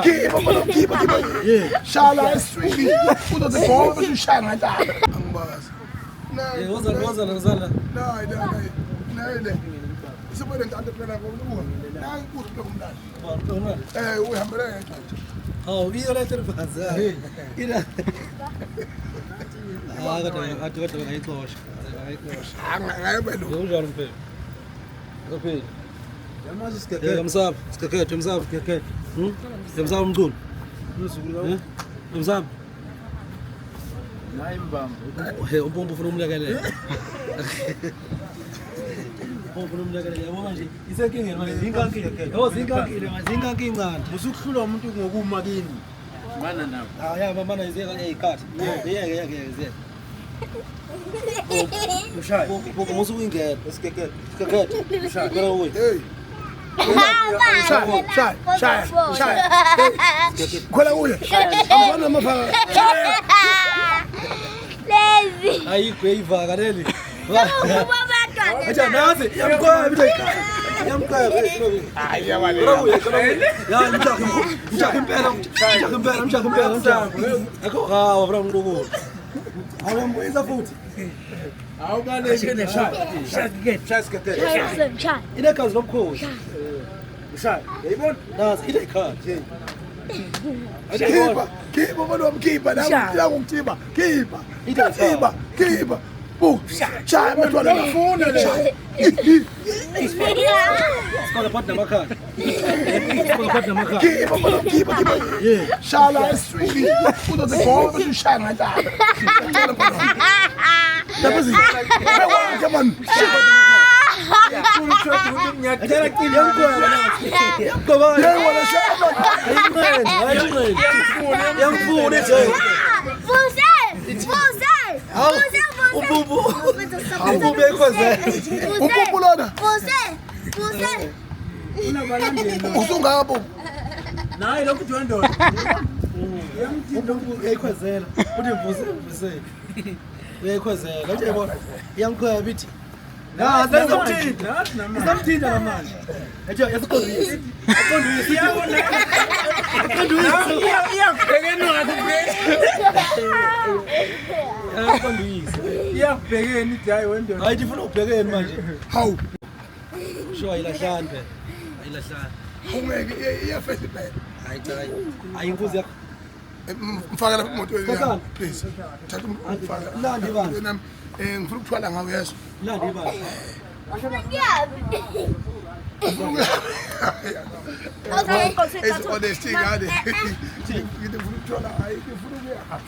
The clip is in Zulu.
Keep. Shala eswini. Uzozibhoma bese ushaya ngantaba. Angibazi. Nayi. Isibone ntanto phela ngokubuka. Nangi kuthi umntana. Uhambele ngento. Oh, iya lah terbaza. Ira. Kata itu os. Angayibelo. Eu já não pego. Eu pego. Jamsab, skakek. Jamsab mtul. Jamsab. Naim bam. He, umpo funu mulai kali. Umpo mulai kali. Manje, isa kingi manje zingangi. Oh, zingangi ngani. Musukuhlula umuntu ngokuma kini. Mana nawo. Ah, ya mama na izeka cut. Yeah. Ushaya. Poko musu ingena. Skakek. Ushaya. Kora uwe. Hey. Shaya. Khola uye. Angibona mafaka. Lazy. Ayikho eyivaka leli. Ubabantwana. Acha nazi, yamkhaya bithe. Yamkhaya. Hayi yabale. Ya mtaka impela. Akho hawa bra mntuku. Awambuyisa futhi. Awubalekele shaya. Shaya. Inekazi lomkhosi. Ushaya. Yayibona? Nazi inekhadi. Keep mwana wamkipa na ngumtiba. Keep. Shaya mntwana ngafuna le. Sikole partner makhadi. Keep. Shala eswini. Uzozibhoma bese ushaya ngantaba. Yabuzi. Come on. Usungapho. Nayi lokhu jondolo. Uyayikhwezela. Uthi mvuse. Uyayikhwezela. Uthi yabona. Iyamkhweza bithi. Samthinta namanje. Ejo yasiqondisa. Iyabona. Iyabhekena Iyaqondisa. iyabhekena idayi wendolo. Hayi ndifuna ubhekeni manje. Hawu. Sho ayilahlani phela. Ayilahlani. Ungeke iyafesa phela. Hayi cha. Ayinkuzi yakho. Mfaka lapha emotweni Khosana. yami. Please. Thatha umfaka. Landi bani. Nami ngifuna ukuthwala ngawe yeso. Landi bani. Okay, It's honesty ngane. Ngifuna ukuthwala hayi ngifuna ukuya.